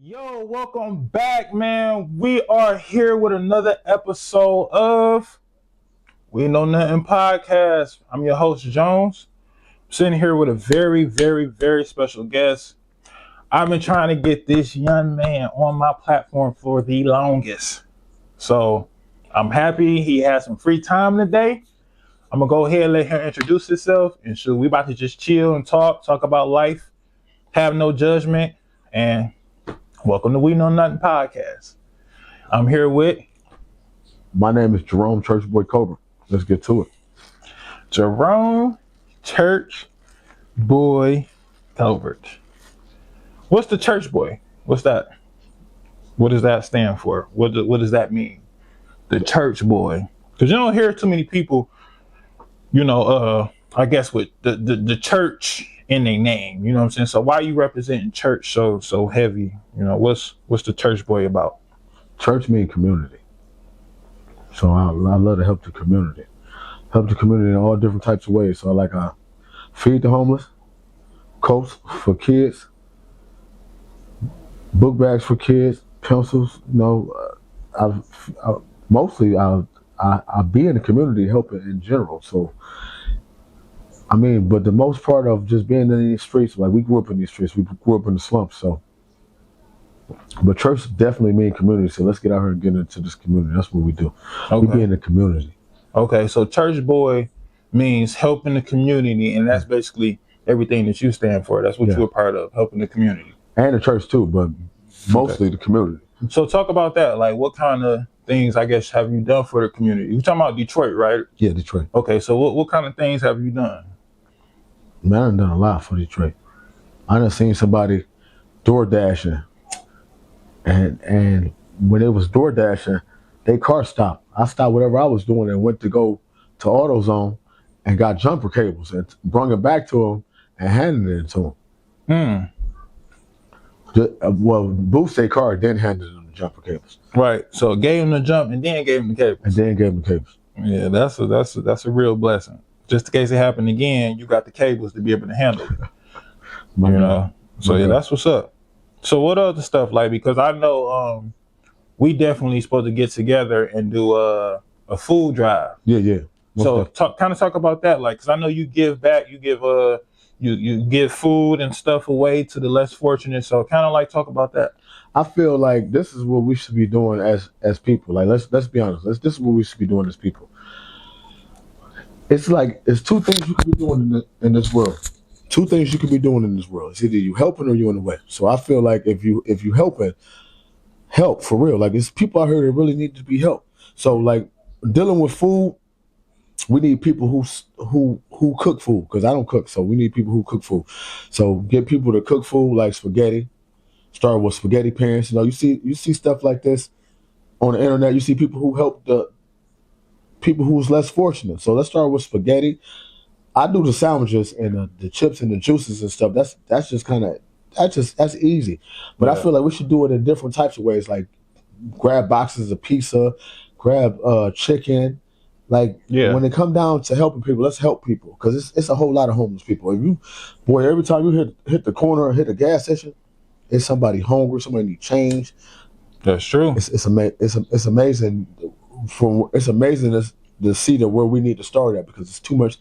Yo, welcome back, man. We are here with another episode of We Know Nothing Podcast. I'm your host, Jones. I'm sitting here with a very, very, very special guest. I've been trying to get this young man on my platform for the longest. So I'm happy he has some free time today. I'm going to go ahead and let him introduce himself. And so we about to just chill and talk about life, have no judgment, and welcome to We Know Nothing Podcast. I'm here with... My name is Jerome Churchboy Cobra. Let's get to it. Jerome Church Boy Colbert. What's the Church Boy? What's that? What does that stand for? What does that mean? The Church Boy. Because you don't hear too many people, I guess with the church in their name. You know what I'm saying? So why are you representing church so heavy? What's the Church Boy about? Church means community. So I love to help the community. Help the community in all different types of ways. So I feed the homeless, coats for kids, book bags for kids, pencils. I be in the community helping in general. So but the most part of just being in these streets, like we grew up in these streets, we grew up in the slums. So, but church definitely means community. So let's get out here and get into this community. That's what we do. Okay. We be in the community. Okay, so Church Boy means helping the community, and that's basically everything that you stand for. That's what you're a part of, helping the community. And the church too, but mostly the community. So talk about that. Like, what kind of things, I guess, have you done for the community? You're talking about Detroit, right? Yeah, Detroit. Okay, so what kind of things have you done? Man, I've done a lot for Detroit. I done seen somebody door dashing, and when it was door dashing, they car stopped. I stopped whatever I was doing and went to go to AutoZone and got jumper cables and brought it back to them and handed it to them. Well, boost their car, then handed them the jumper cables. Right. So gave them the jump and then gave them the cables. Yeah, that's a real blessing. Just in case it happened again, you got the cables to be able to handle it. So yeah, that's what's up. So what other stuff, like, because I know we definitely supposed to get together and do a food drive. Yeah. So talk about that, like, because I know you give back, you give food and stuff away to the less fortunate. So kind of like talk about that. I feel like this is what we should be doing as people. Like let's be honest. This is what we should be doing as people. It's like it's two things you can be doing in this world. Two things you can be doing in this world. It's either you helping or you in the way. So I feel like if you helping, help for real. Like it's people out here that really need to be helped. So like dealing with food, we need people who cook food, because I don't cook. So we need people who cook food. So get people to cook food like spaghetti. Start with spaghetti pans. You see stuff like this on the internet. You see people who help the people who's less fortunate. So let's start with spaghetti. I do the sandwiches and the chips and the juices and stuff. That's easy. But I feel like we should do it in different types of ways. Like grab boxes of pizza, grab chicken. Like when it come down to helping people, let's help people, because it's a whole lot of homeless people. Every time you hit the corner or hit a gas station, it's somebody hungry, somebody need change. That's true. It's amazing. It's amazing to see that where we need to start at, because it's too much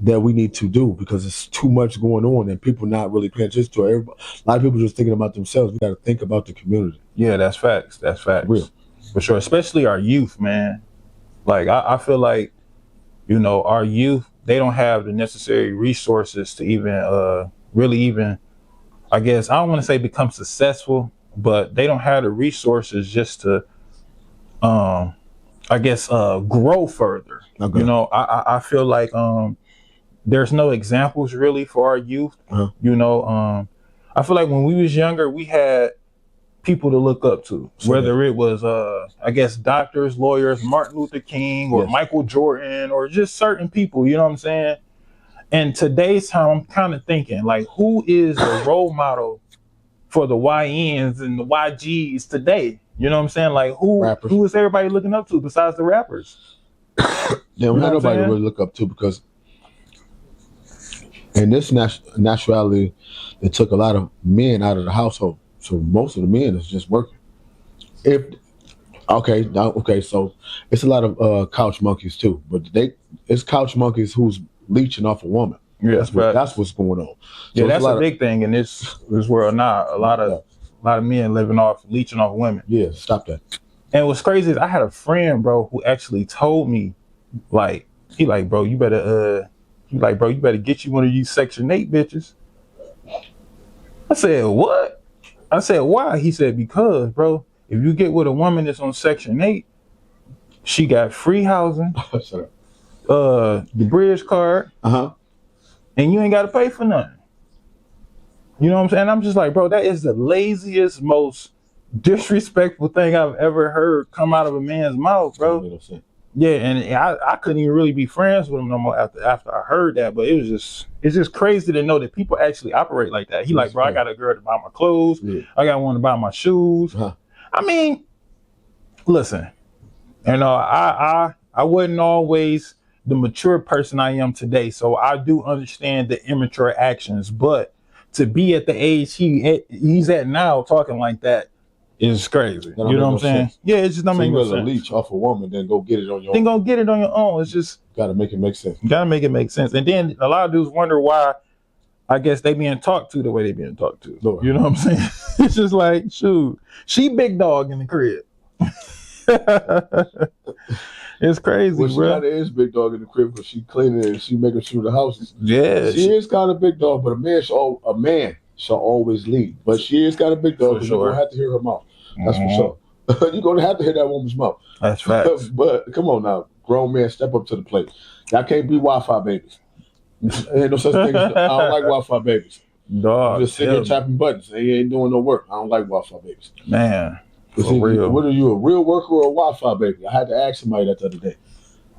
that we need to do, because it's too much going on and people not really paying attention to it. A lot of people just thinking about themselves. We got to think about the community. Yeah, that's facts. That's facts. Real. For sure, especially our youth, man. Like I feel like, our youth, they don't have the necessary resources to even really even, I guess, I don't want to say become successful, but they don't have the resources just to grow further. Okay. I feel like there's no examples really for our youth. Uh-huh. I feel like when we was younger, we had people to look up to, whether it was doctors, lawyers, Martin Luther King, or Michael Jordan, or just certain people, you know what I'm saying? And today's time, I'm kind of thinking, like, who is the role model for the YNs and the YGs today? You know what I'm saying? Like, who is everybody looking up to besides the rappers? Yeah, we had nobody to really look up to, because in this nationality, it took a lot of men out of the household. So most of the men is just working. So it's a lot of couch monkeys too, but it's couch monkeys who's leeching off a woman. Yeah, That's what's going on. So that's a big thing in this world now. A lot of men living off leeching off women. Yeah, stop that. And what's crazy is I had a friend, bro, who actually told me, like, bro, you better get you one of these Section 8 bitches. I said, what? I said, why? He said, because, bro, if you get with a woman that's on Section 8, she got free housing, the bridge card, and you ain't got to pay for nothing. You know what I'm saying? I'm just like, bro, that is the laziest, most disrespectful thing I've ever heard come out of a man's mouth, bro. Yeah, and I couldn't even really be friends with him no more after I heard that. But it's just crazy to know that people actually operate like that. He like, bro, I got a girl to buy my clothes. Yeah. I got one to buy my shoes. I mean, listen, I wasn't always the mature person I am today, so I do understand the immature actions. But to be at the age he's at now, talking like that, is crazy. You know what I'm saying? Yeah, it just don't make no sense. You leech off a woman, then go get it on your own. Then go get it on your own. It's just gotta make it make sense. Gotta make it make sense. And then a lot of dudes wonder why, I guess, they being talked to the way they being talked to. Lord. You know what I'm saying? It's just like, shoot, she big dog in the crib. It's crazy, well, she bro. She is big dog in the crib because she cleaning it and she making sure the house is. Yeah, she is kind of big dog, but a man shall always lead. But she is kind of big dog. You're gonna have to hear her mouth. That's for sure. You're gonna have to hear that woman's mouth. That's facts. But come on now, grown man, step up to the plate. Y'all can't be Wi-Fi babies. Ain't no such thing. I don't like Wi-Fi babies. Dog, just sitting here tapping buttons. They ain't doing no work. I don't like Wi-Fi babies. Man, real. What are you, a real worker or a Wi-Fi baby? I had to ask somebody that the other day.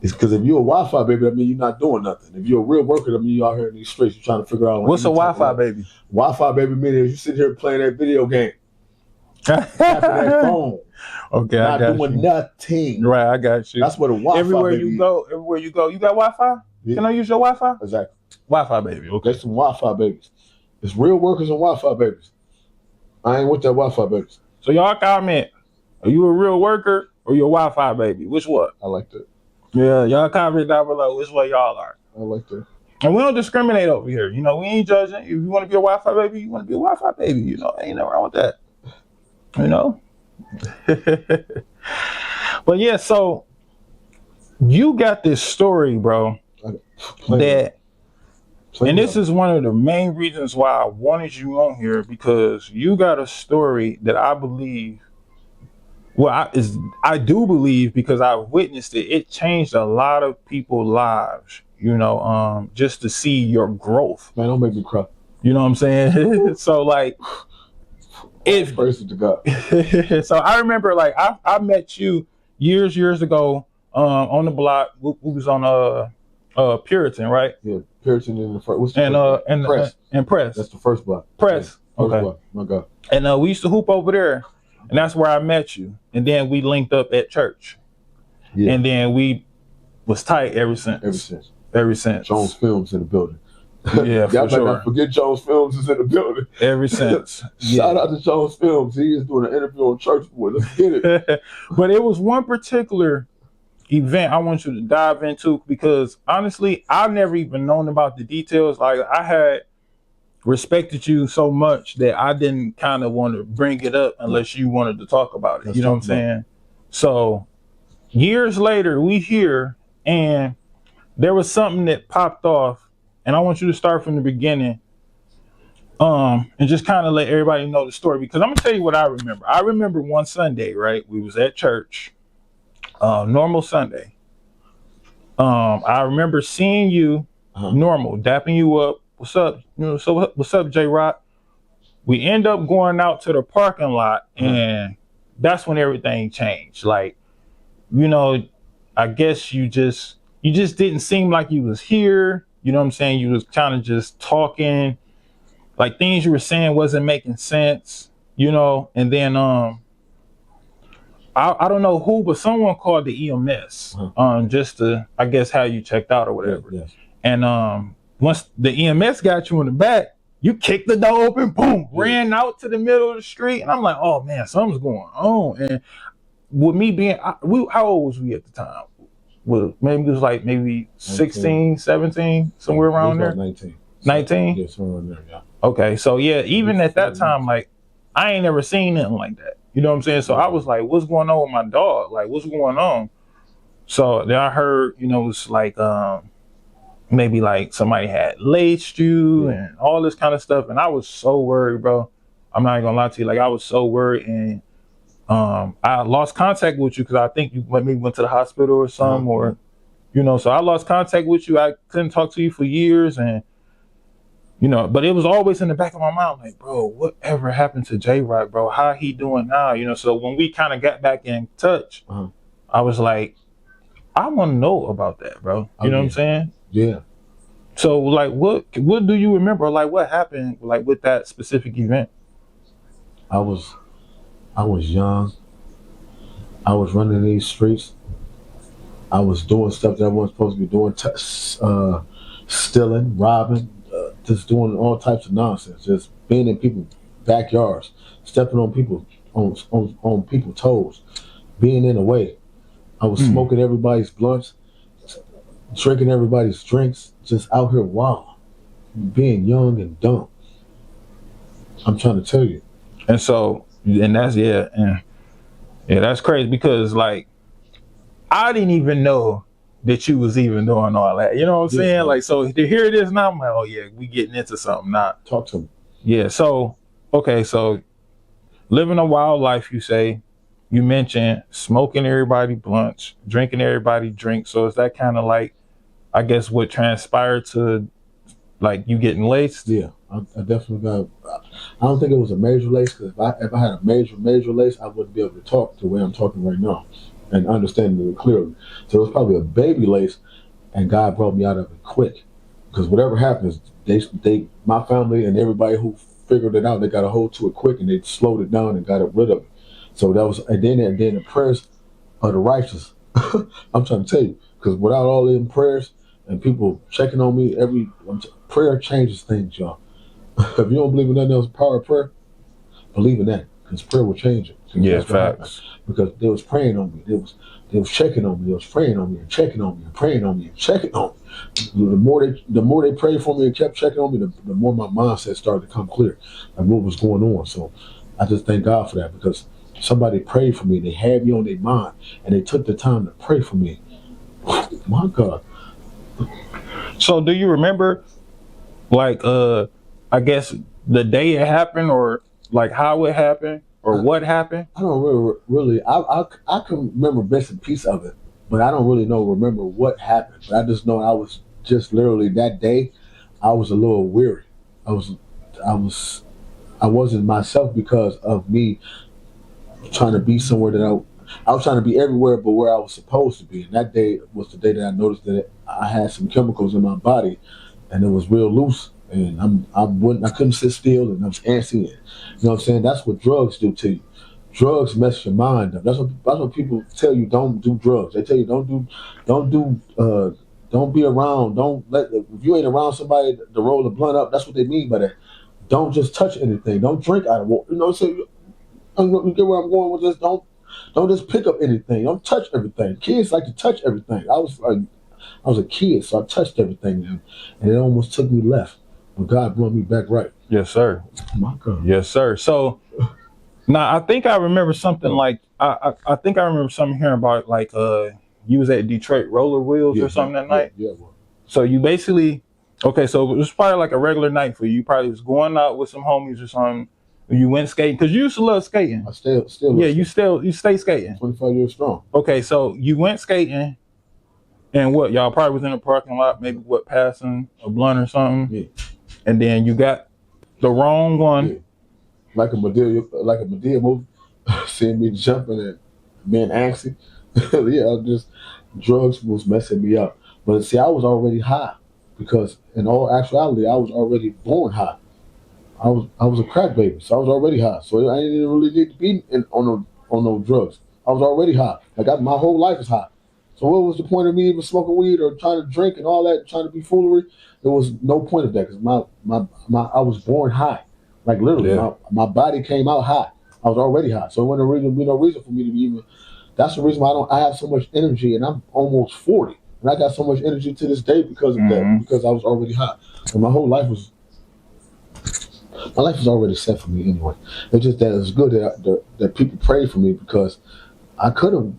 It's because if you're a Wi-Fi baby, that means you're not doing nothing. If you're a real worker, that means you're out here in these streets. You're trying to figure out. What's a Wi-Fi baby? Wi-Fi baby means you sit here playing that video game. Tapping that phone. Okay, not doing nothing. Right, I got you. That's what a Wi-Fi everywhere baby you go, you got Wi-Fi? Yeah. Can I use your Wi-Fi? Exactly. Wi-Fi baby. Okay. There's some Wi-Fi babies. It's real workers and Wi-Fi babies. I ain't with that Wi-Fi babies. So y'all comment, are you a real worker or you a Wi-Fi baby? Which one? I like that. Yeah, y'all comment down below which one y'all are. I like that. And we don't discriminate over here. You know, we ain't judging. If you want to be a Wi-Fi baby, you want to be a Wi-Fi baby. You know, ain't nothing wrong with that. You know? But yeah, so you got this story, bro, and this is one of the main reasons why I wanted you on here, because you got a story that I believe, I do believe, because I witnessed it. It changed a lot of people's lives, you know, just to see your growth. Man, don't make me cry. You know what I'm saying? So like, if person to God. So I remember, like, I met you years ago on the block. We was on Puritan, right? Yeah, Puritan in the first. What's the and Press? And Press. That's the first block. Press. Yeah, okay. Block. My God. And we used to hoop over there, and that's where I met you. And then we linked up at church. Yeah. And then we was tight ever since. Ever since. Jones Films in the building. Yeah, for sure. Not forget Jones Films is in the building. Ever since. Shout out to Jones Films. He is doing an interview on Church Boy. Let's get it. But it was one particular event I want you to dive into, because honestly, I've never even known about the details. Like, I had respected you so much that I didn't kind of want to bring it up unless you wanted to talk about it. You know what I'm saying? So years later, we here, and there was something that popped off. And I want you to start from the beginning, and just kind of let everybody know the story, because I'm gonna tell you what I remember. I remember one Sunday, right? We was at church, normal Sunday. I remember seeing you, normal, dapping you up. What's up? You know, so what's up, J-Rock? We end up going out to the parking lot, and that's when everything changed. Like, you know, I guess you just didn't seem like you was here. You know what I'm saying? You was kind of just talking, like things you were saying wasn't making sense, you know? And then I don't know who, but someone called the EMS just to, I guess, how you checked out or whatever. Yes. And once the EMS got you in the back, you kicked the door open, boom, ran out to the middle of the street, and I'm like, oh man, something's going on. And with me being, how old was we at the time? Well, maybe it was like maybe 16, 17, somewhere around there. 19. 19? Yeah, somewhere around there, yeah. Okay, so yeah, even at that time, like, I ain't never seen nothing like that. You know what I'm saying? So I was like, what's going on with my dog? Like, what's going on? So then I heard, it's like maybe like somebody had laced you and all this kind of stuff. And I was so worried, bro. I'm not even gonna lie to you. Like, I was so worried, and I lost contact with you because I think you maybe went to the hospital or something, or so I lost contact with you. I couldn't talk to you for years, and but it was always in the back of my mind, like, bro, whatever happened to J-Rock, bro? How he doing now? So when we kind of got back in touch, I was like, I want to know about that, bro. You know what I'm saying? Yeah. So like, what do you remember? Like, what happened like with that specific event? I was young. I was running these streets. I was doing stuff that I wasn't supposed to be doing, stealing, robbing, just doing all types of nonsense. Just being in people's backyards, stepping on people on people's toes, being in the way. I was smoking everybody's blunts, drinking everybody's drinks, just out here wild, being young and dumb. I'm trying to tell you. And so, and that's that's crazy because like I didn't even know that you was even doing all that. You know what I'm saying? Man. Like, so to hear this now, I'm like, oh yeah, we getting into something now. Talk to me. Yeah. So okay, so living a wild life, you say. You mentioned smoking everybody blunts, drinking everybody drinks. So is that kind of like, I guess, what transpired to like you getting laced? Yeah, I definitely got. I don't think it was a major lace, because if I had a major lace, I wouldn't be able to talk the way I'm talking right now and understand it clearly. So it was probably a baby lace, and God brought me out of it quick. Because whatever happens, my family and everybody who figured it out, they got a hold to it quick, and they slowed it down and got rid of it. So that was, and then the prayers of the righteous. I'm trying to tell you, because without all them prayers and people checking on me, prayer changes things, y'all. If you don't believe in nothing else, power of prayer, believe in that, because prayer will change it. Yeah, facts. Because they was praying on me, they was checking on me, they was praying on me and checking on me and praying on me and checking on me. The more they prayed for me and kept checking on me, the more my mindset started to come clear, like what was going on. So I just thank God for that, because somebody prayed for me. They had me on their mind, and they took the time to pray for me. My God. So do you remember, like, I guess the day it happened, or like how it happened, or what happened? I don't really. I can remember bits and pieces of it, but I don't really remember what happened. But I just know I was just literally that day, I was a little weary. I wasn't myself because of me trying to be somewhere that I was trying to be everywhere but where I was supposed to be. And that day was the day that I noticed that I had some chemicals in my body, and it was real loose. And I couldn't sit still, and I was antsy. You know what I'm saying? That's what drugs do to you. Drugs mess your mind up. That's what people tell you. Don't do drugs. They tell you don't be around. If you ain't around somebody to roll the blunt up. That's what they mean by that. Don't just touch anything. Don't drink out of water. So you get where I'm going with this. Don't just pick up anything. Don't touch everything. Kids like to touch everything. I was a kid, so I touched everything, and it almost took me left. But God brought me back right. Yes, sir. My God. Yes, sir. So now I think I remember something like I think I remember something here about like you was at Detroit Roller Wheels or something that night. Yeah. Well. So you basically so it was probably like a regular night for you. You probably was going out with some homies or something. You went skating because you used to love skating. I still. Yeah, you stay skating. 25 years strong. Okay, so you went skating, and what y'all probably was in the parking lot, maybe passing a blunt or something. Yeah. And then you got the wrong one. Yeah. Like a Madea movie, seeing me jumping and being antsy. Yeah, drugs was messing me up. But see, I was already high, because in all actuality, I was already born high. I was a crack baby, so I was already high. So I didn't really need to be on no drugs. I was already high. Like my whole life is high. So what was the point of me even smoking weed or trying to drink and all that, trying to be foolery? There was no point of that because I was born high. Like literally, my body came out high. I was already high. So there wasn't no reason for me to be even. That's the reason why I have so much energy, and I'm almost 40. And I got so much energy to this day because of that, because I was already high. And my life was already set for me anyway. It's just that it's good that people prayed for me because I could have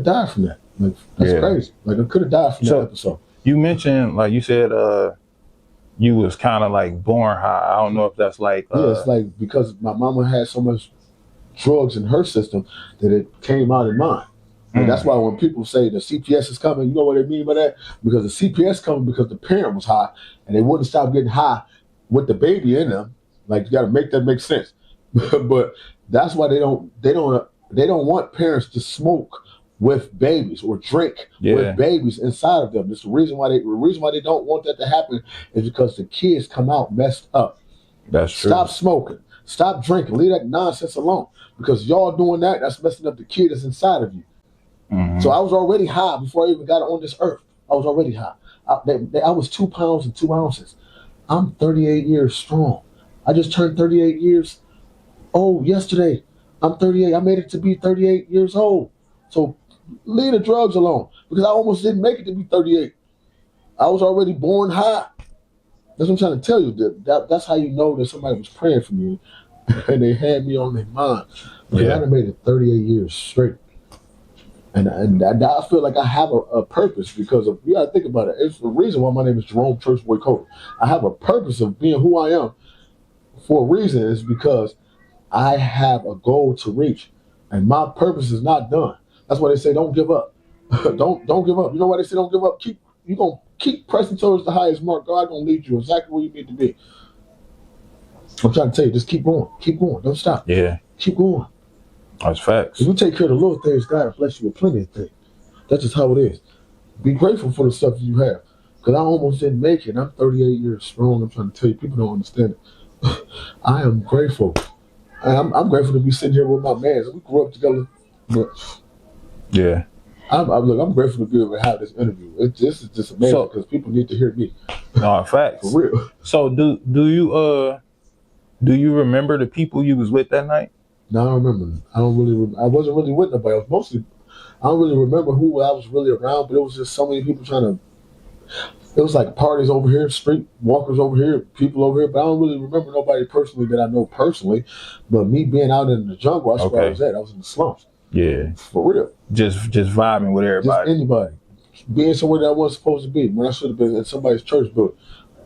died from that. Like that's crazy. Like I could have died from that episode. You mentioned, like you said, you was kind of like born high. I don't know if that's like it's like because my mama had so much drugs in her system that it came out in mine. And that's why when people say the CPS is coming, you know what they mean by that? Because the CPS coming because the parent was high and they wouldn't stop getting high with the baby in them. Like you got to make that make sense. But that's why they don't want parents to smoke with babies or drink with babies inside of them. That's the reason why they don't want that to happen is because the kids come out messed up. That's true. Stop smoking. Stop drinking. Leave that nonsense alone. Because y'all doing that, that's messing up the kid that's inside of you. So I was already high before I even got on this earth. I was already high. I was 2 pounds and 2 ounces. I'm 38 years strong. I just turned 38 years old yesterday. I'm 38. I made it to be 38 years old. So leave the drugs alone because I almost didn't make it to be 38. I was already born high. That's what I'm trying to tell you. That's how you know that somebody was praying for me and they had me on their mind. Because I done made it 38 years straight. And I feel like I have a purpose because of, you got to think about it. It's the reason why my name is Jerome Churchboy Cody. I have a purpose of being who I am for a reason is because I have a goal to reach. And my purpose is not done. That's why they say don't give up. don't give up. You know why they say don't give up? You're going to keep pressing towards the highest mark. God going to lead you exactly where you need to be. I'm trying to tell you, just keep going. Keep going. Don't stop. Yeah. Keep going. That's facts. If you take care of the little things, God will bless you with plenty of things. That's just how it is. Be grateful for the stuff that you have. Because I almost didn't make it. I'm 38 years strong. I'm trying to tell you, people don't understand it. I am grateful. I'm grateful to be sitting here with my man. We grew up together. But yeah. I'm grateful to be able to have this interview. This is just amazing because people need to hear me. No, facts. For real. So do you remember the people you was with that night? No, I don't remember. I wasn't really with nobody. I don't really remember who I was really around, but it was just so many people it was like parties over here, street walkers over here, people over here, but I don't really remember nobody personally that I know personally. But me being out in the jungle, that's where I was at. I was in the slums. Yeah. For real. Just vibing with everybody. Just anybody. Being somewhere that I wasn't supposed to be when I should have been in somebody's church building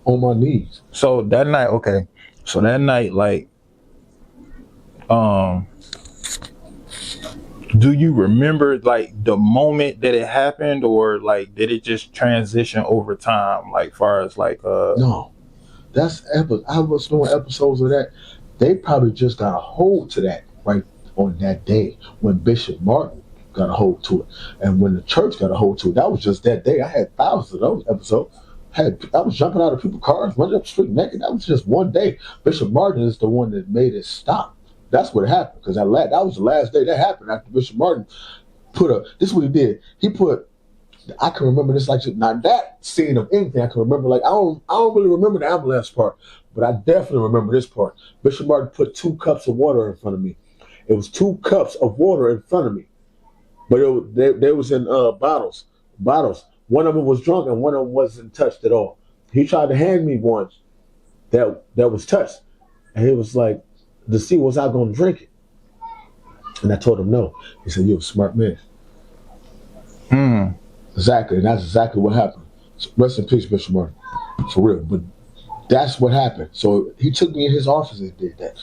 on my knees. So that night, like, do you remember like the moment that it happened, or like did it just transition over time, like far as like No, I was doing episodes of that. They probably just got a hold to that right on that day when Bishop Martin got a hold to it, and when the church got a hold to it. That was just that day. I had thousands of those episodes. I was jumping out of people's cars, running up the street naked. That was just one day. Bishop Martin is the one that made it stop. That's what happened, because that was the last day that happened after Bishop Martin this is what he did. I can remember this like not that scene of anything I can remember. Like I don't really remember the ambulance part, but I definitely remember this part. Bishop Martin put 2 cups of water in front of me. It was 2 cups of water in front of me, but they was in bottles. One of them was drunk and one of them wasn't touched at all. He tried to hand me one that was touched, and he was like, to see was I going to drink it. And I told him no. He said, you're a smart man. Exactly. And that's exactly what happened. So rest in peace, Bishop Martin. For real. But that's what happened. So he took me in his office and did that.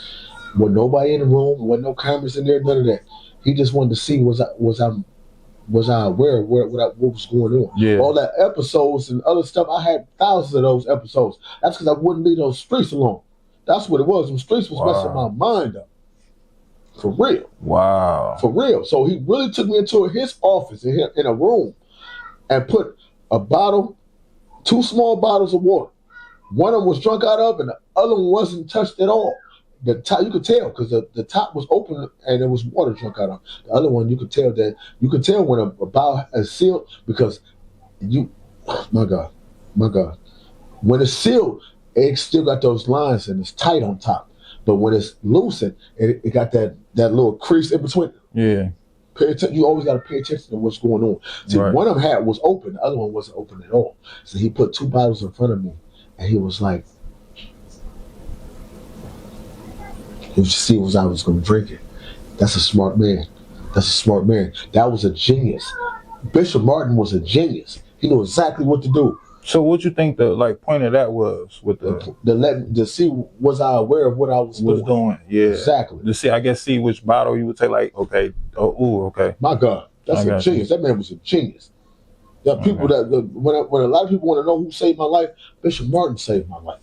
With nobody in the room, with no cameras in there, none of that. He just wanted to see was I aware of what was going on. Yeah. All that episodes and other stuff, I had thousands of those episodes. That's because I wouldn't leave those streets alone. That's what it was. Them streets was messing my mind up. For real. Wow. For real. So he really took me into his office in a room and put 2 small bottles of water. One of them was drunk out of and the other one wasn't touched at all. the top you could tell because the top was open and there was water drunk out of. The other one you could tell when a bow is sealed because you, my God, when it's sealed, it still got those lines and it's tight on top. But when it's loosened, it got that little crease in between. Yeah. Pay attention. You always got to pay attention to what's going on. See, Right. one of them was open, the other one wasn't open at all. So he put 2 bottles in front of me, and he was like, "If you see what I was going to drink it, that's a smart man. That's a smart man. That was a genius. Bishop Martin was a genius. He knew exactly what to do. So what you think the point of that was with To see was I aware of what I was doing? Yeah. Exactly. To see which bottle you would take. Like, okay, okay. My God, that's a genius. That man was a genius. There are people when a lot of people want to know who saved my life, Bishop Martin saved my life.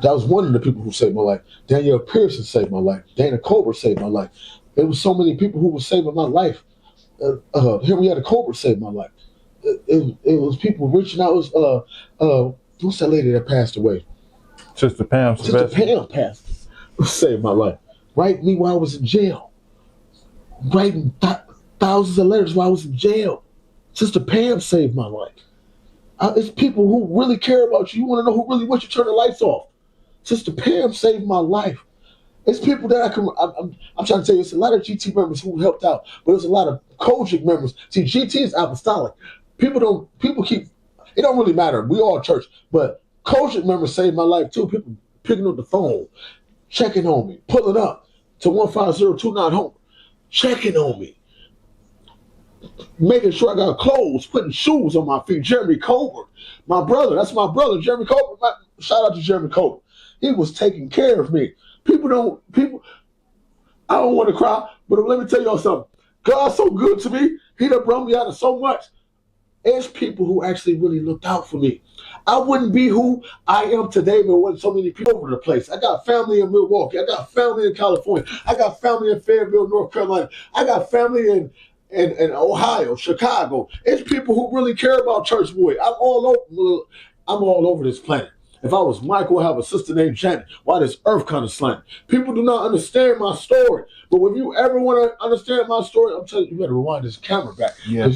That was one of the people who saved my life. Danielle Pearson saved my life. Dana Colbert saved my life. There was so many people who were saving my life. Henrietta Colbert saved my life. It was people reaching out. It was what's that lady that passed away? Sister Pam. Sister Pam passed. Saved my life. Write me while I was in jail. Writing thousands of letters while I was in jail. Sister Pam saved my life. It's people who really care about you. You want to know who really wants you to turn the lights off. Sister Pam saved my life. It's people that I'm trying to tell you, it's a lot of GT members who helped out, but there's a lot of Kojic members. See, GT is apostolic. People keep, it don't really matter. We all church, but Kojic members saved my life too. People picking up the phone, checking on me, pulling up to 15029 home, checking on me, making sure I got clothes, putting shoes on my feet. Jeremy Colbert, my brother, that's my brother, Jeremy Colbert. Shout out to Jeremy Colbert. He was taking care of me. I don't want to cry, but let me tell y'all something. God's so good to me. He done brought me out of so much. There's people who actually really looked out for me. I wouldn't be who I am today if there wasn't so many people over the place. I got family in Milwaukee. I got family in California. I got family in Fayetteville, North Carolina. I got family in Ohio, Chicago. It's people who really care about Church Boy. I'm all over this planet. If I was Michael, I have a sister named Janet. Why this earth kind of slanted? People do not understand my story. But if you ever want to understand my story, I'm telling you, you better rewind this camera back. Yeah.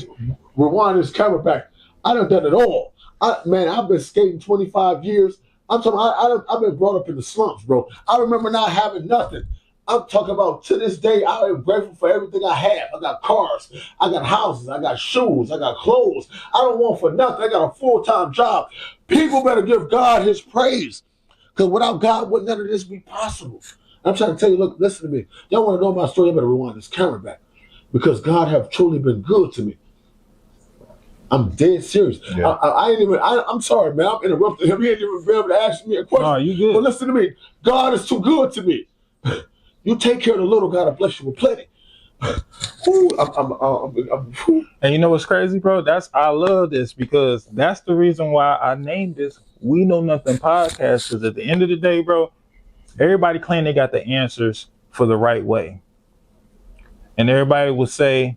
Rewind this camera back. I done done it all. I've been skating 25 years. I'm talking. I've been brought up in the slumps, bro. I remember not having nothing. I'm talking about to this day, I am grateful for everything I have. I got cars, I got houses, I got shoes, I got clothes. I don't want for nothing. I got a full-time job. People better give God his praise. Because without God, would none of this be possible? I'm trying to tell you, look, listen to me. Y'all want to know my story, you better rewind this camera back. Because God have truly been good to me. I'm dead serious. Yeah. I'm sorry, man. I'm interrupting him. He ain't even been able to ask me a question. No, you good. But listen to me. God is too good to me. You take care of the little, God will bless you with plenty. And you know what's crazy, bro? I love this because that's the reason why I named this We Know Nothing podcast. Because at the end of the day, bro, everybody claim they got the answers for the right way. And everybody would say,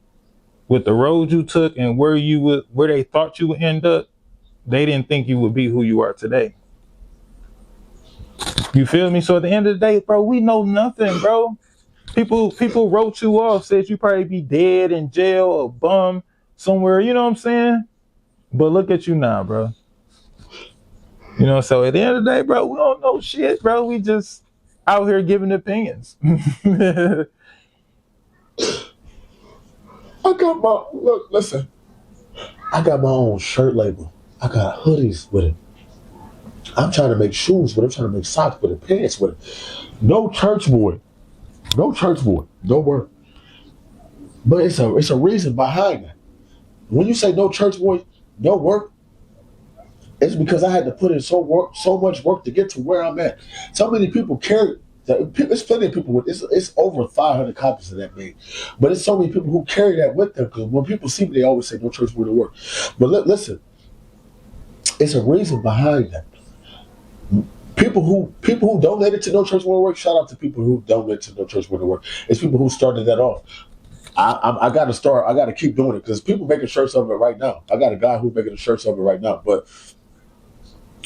with the road you took and where they thought you would end up, they didn't think you would be who you are today. You feel me? So at the end of the day, bro, we know nothing, bro. People wrote you off, said you probably be dead in jail or bum somewhere, you know what I'm saying? But look at you now, bro. You know, so at the end of the day, bro, we don't know shit, bro. We just out here giving opinions. Listen. I got my own shirt label. I got hoodies with it. I'm trying to make shoes with it. I'm trying to make socks with it, pants with it. No church boy. No church boy. No word. But it's a reason behind that. When you say no church boy, no work, it's because I had to put in so much work to get to where I'm at. So many people carry. There's plenty of people with it's over 500 copies of that made, but it's so many people who carry that with them because when people see me, they always say no church boy to work. But listen, it's a reason behind that. People who donated to No Church Boy to Work, shout out to people who donated to No Church Boy to Work. It's people who started that off. I got to start. I got to keep doing it because people making shirts of it right now. I got a guy who's making the shirts of it right now. But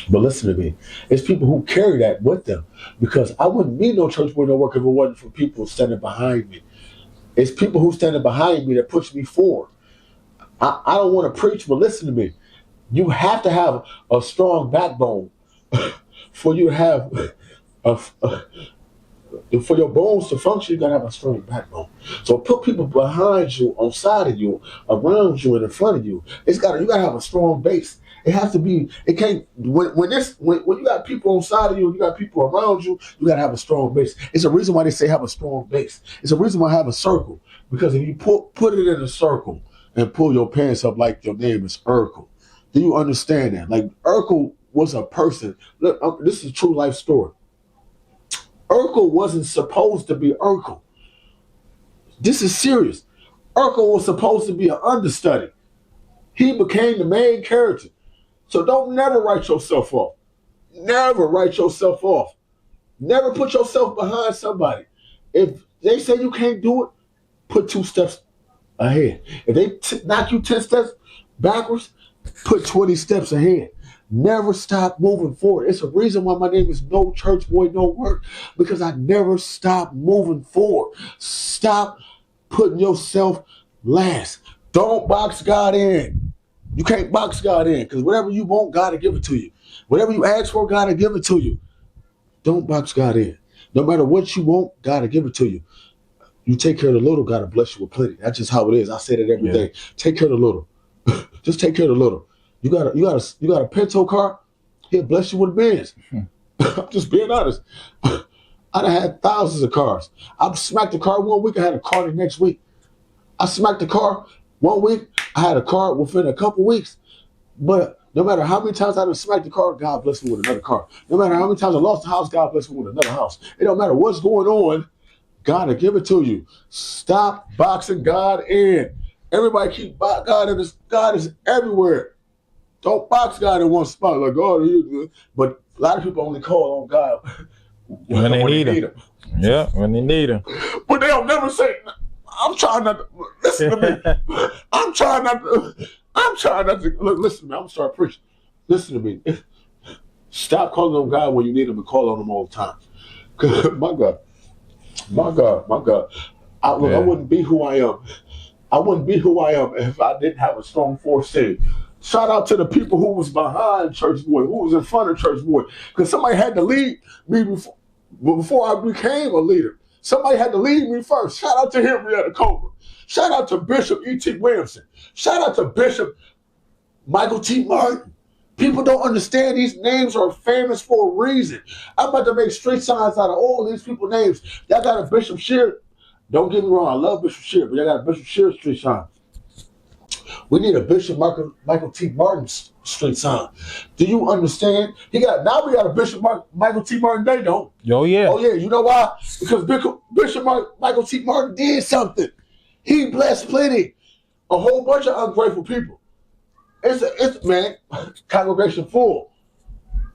But listen to me. It's people who carry that with them because I wouldn't be no church boy no work if it wasn't for people standing behind me. It's people who standing behind me that push me forward. I don't want to preach, but listen to me. You have to have a strong backbone for you to have for your bones to function. You gotta have a strong backbone. So put people behind you, on side of you, around you, and in front of you. You gotta have a strong base. It has to be. It can't. When you got people on side of you, you got people around you. You gotta have a strong base. It's a reason why they say have a strong base. It's a reason why I have a circle, because if you put it in a circle and pull your pants up like your name is Urkel, do you understand that? Like Urkel was a person. Look, this is a true life story. Urkel wasn't supposed to be Urkel. This is serious. Urkel was supposed to be an understudy. He became the main character. So don't never write yourself off. Never write yourself off. Never put yourself behind somebody. If they say you can't do it, put 2 steps ahead. If they knock you 10 steps backwards, put 20 steps ahead. Never stop moving forward. It's a reason why my name is No Church Boy, No Work, because I never stop moving forward. Stop putting yourself last. Don't box God in. You can't box God in, because whatever you want, God will give it to you. Whatever you ask for, God will give it to you. Don't box God in. No matter what you want, God will give it to you. You take care of the little, God will bless you with plenty. That's just how it is. I say that every day. Take care of the little. Just take care of the little. You got a Pinto car, He'll bless you with a Benz. I'm just being honest. I done had thousands of cars. I smacked the car one week, I had a car the next week. I smacked the car one week, I had a car within a couple weeks. But no matter how many times I done smacked the car, God bless me with another car. No matter how many times I lost the house, God bless me with another house. It don't matter what's going on, God will give it to you. Stop boxing God in. Everybody keep boxing God in. God is everywhere. Don't box God in one spot like, oh, but a lot of people only call on God when they need him. Yeah, when they need him. But they'll never say, I'm trying not to, listen to me. I'm trying not to, look, listen to me. I'm going to start preaching. Listen to me. Stop calling on God when you need him and call on him all the time. My God. I wouldn't be who I am. I wouldn't be who I am if I didn't have a strong foresight. Shout out to the people who was behind Church Boy, who was in front of Church Boy. Because somebody had to lead me before I became a leader. Somebody had to lead me first. Shout out to Henrietta Cobra. Shout out to Bishop E.T. Williamson. Shout out to Bishop Michael T. Martin. People don't understand these names are famous for a reason. I'm about to make street signs out of all these people's names. Y'all got a Bishop Shear. Don't get me wrong, I love Bishop Shear, but y'all got a Bishop Shear street sign. We need a Bishop Michael T. Martin street sign. Do you understand? Now we got a Bishop Michael T. Martin. They don't. Oh yeah. You know why? Because Bishop Michael T. Martin did something. He blessed plenty. A whole bunch of ungrateful people. It's man, congregation full.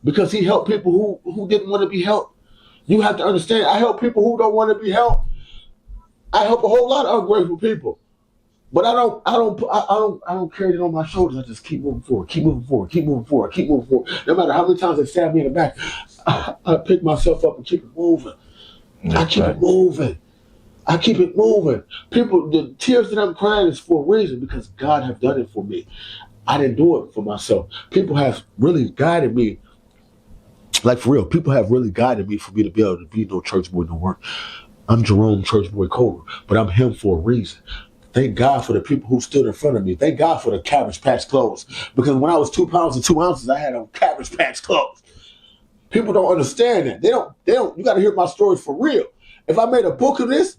Because he helped people who didn't want to be helped. You have to understand, I help people who don't want to be helped. I help a whole lot of ungrateful people. But I don't carry it on my shoulders. I just keep moving forward, keep moving forward. No matter how many times they stab me in the back, I pick myself up and keep it moving. I keep it moving. People, the tears that I'm crying is for a reason, because God have done it for me. I didn't do it for myself. People have really guided me. Like for real, people have really guided me for me to be able to be No Church Boy, No Work. I'm Jerome Church Boy Cobra, but I'm him for a reason. Thank God for the people who stood in front of me. Thank God for the Cabbage Patch clothes. Because when I was 2 pounds and 2 ounces, I had on Cabbage Patch clothes. People don't understand that. They don't, you got to hear my story for real. If I made a book of this,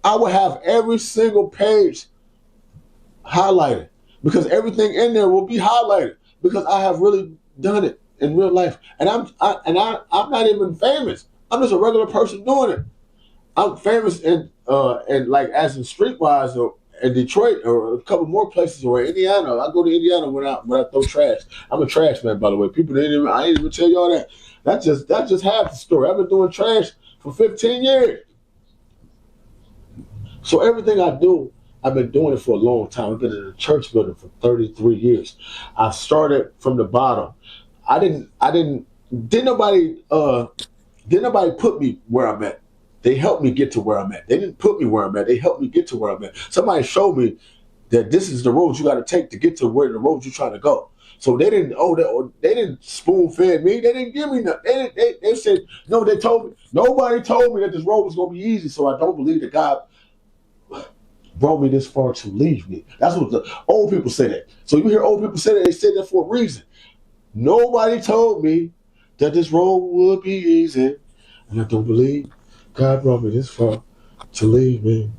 I would have every single page highlighted. Because everything in there will be highlighted. Because I have really done it in real life. And I'm not even famous. I'm just a regular person doing it. I'm famous in like as in streetwise or in Detroit or a couple more places or Indiana. I go to Indiana when I throw trash. I'm a trash man, by the way. People I didn't even tell y'all that. That's just half the story. I've been doing trash for 15 years. So everything I do, I've been doing it for a long time. I've been in a church building for 33 years. I started from the bottom. didn't nobody put me where I'm at. They helped me get to where I'm at. They didn't put me where I'm at. They helped me get to where I'm at. Somebody showed me that this is the road you got to take to get to where the road you're trying to go. So they didn't spoon fed me. They didn't give me nothing. They said, no, they told me. Nobody told me that this road was going to be easy. So I don't believe that God brought me this far to leave me. That's what the old people say that. So you hear old people say that, they say that for a reason. Nobody told me that this road would be easy. And I don't believe God brought me this far to leave me.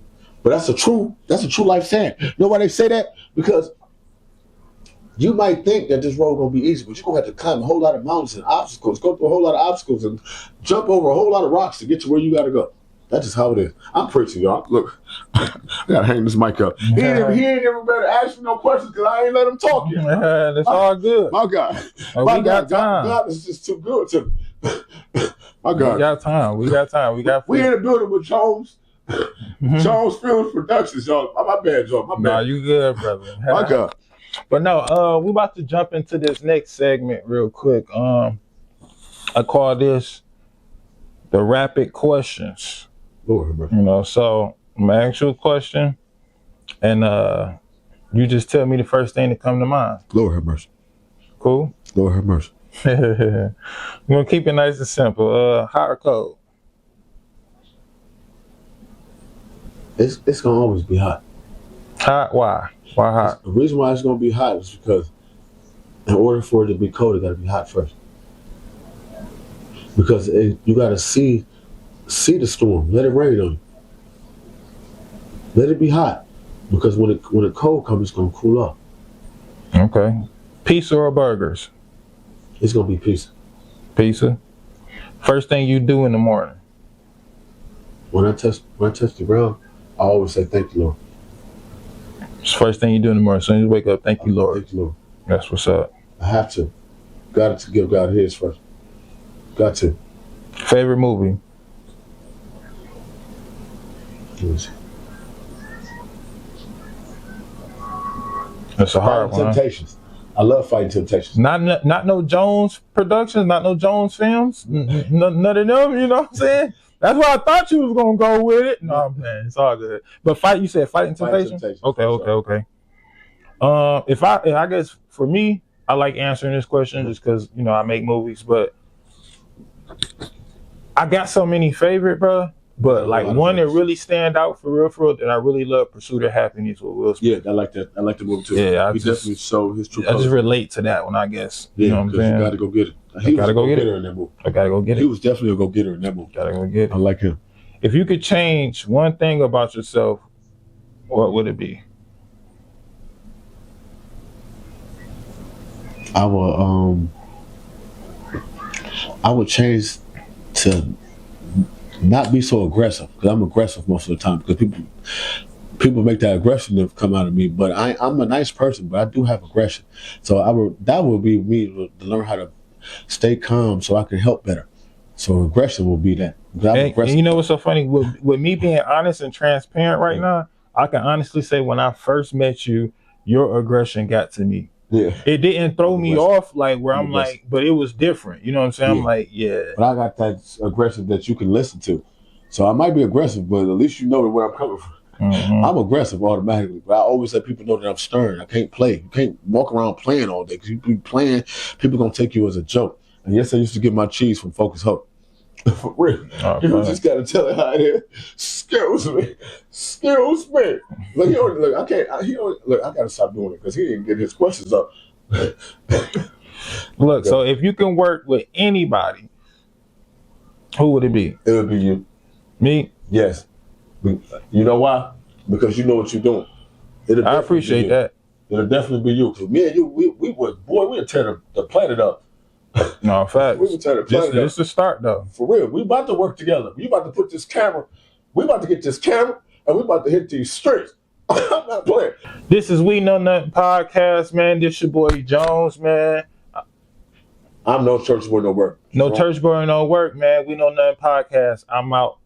But that's a true life saying. Nobody say that because you might think that this road gonna be easy, but you're gonna have to climb a whole lot of mountains and obstacles, go through a whole lot of obstacles and jump over a whole lot of rocks to get to where you gotta go. That's just how it is. I'm preaching, y'all. Look, I gotta hang this mic up. He ain't ever better ask me no questions because I ain't let him talk yet. It's all good. My God. We got time. God is just too good to me. My God. We got time. We in the building with Jones. Jones Films Productions, y'all. My bad, y'all. My bad. No, you good, brother. My God. But no, we about to jump into this next segment real quick. I call this the rapid questions. Lord, bro. You know, so I'm gonna ask you a question, and you just tell me the first thing that come to mind. Lord have mercy. Cool. Lord have mercy. We're gonna keep it nice and simple. Hot or cold? It's gonna always be hot. Hot? Why? Why hot? The reason why it's gonna be hot is because in order for it to be cold, it gotta be hot first. Because you gotta see the storm. Let it rain on you. Let it be hot. Because when it cold comes, it's gonna cool off. Okay. Pizza or burgers? It's gonna be pizza. Pizza. First thing you do in the morning? When I touch the ground, I always say thank you, Lord. It's the first thing you do in the morning. As soon as you wake up, thank you, Lord. Thank you, Lord. That's what's up. I have to. Got to give God his first. Got to. Favorite movie? Let me see. That's a hard Fighting one. Temptations. I love Fighting Temptations. Not no Jones Productions, not no Jones Films, none of them. You know what I'm saying? That's why I thought you was gonna go with it. No, man, it's all good. But you said Fighting Temptations. Okay. If I guess for me, I like answering this question just because I make movies, but I got so many favorite, bro. But like one that really stand out for real, that I really love, Pursuit of Happiness with Will Smith. Yeah, I like that. I like the movie too. Yeah, he definitely showed his true I colors. just relate to that one, I guess. Yeah, you know what I'm saying? You gotta go get it. I gotta go get it. In that movie. I gotta go get it. He was definitely a go-getter in that movie. Gotta go get it. I like him. If you could change one thing about yourself, what would it be? I would change to not be so aggressive, because I'm aggressive most of the time, because people make that aggression come out of me, but I'm a nice person, but I do have aggression. So that would be me to learn how to stay calm so I can help better. So aggression will be that. And you know what's so funny? With me being honest and transparent right now, I can honestly say when I first met you, your aggression got to me. Yeah. It didn't throw me off like where I'm like, but it was different. You know what I'm saying? Yeah. I'm like, yeah. But I got that aggression that you can listen to. So I might be aggressive, but at least you know where I'm coming from. Mm-hmm. I'm aggressive automatically, but I always let people know that I'm stern. I can't play. You can't walk around playing all day, because you be playing, people gonna take you as a joke. And yes, I used to get my cheese from Focus Hope. For real. You just gotta tell it how it is. Excuse me. Look, I gotta stop doing it because he didn't get his questions up. Look, so if you can work with anybody, who would it be? It would be you. Me? Yes. You know why? Because you know what you're doing. I appreciate that. It'll definitely be you. Because me and you, we would tear the planet up. No, facts. We would tear the planet up. This is the start, though. For real. We about to work together. We about to put this camera. We about to get this camera, and we about to hit these streets. I'm not playing. This is We Know Nothing Podcast, man. This your boy Jones, man. I'm no church boy, no work. No church boy, no work, man. We Know Nothing Podcast. I'm out.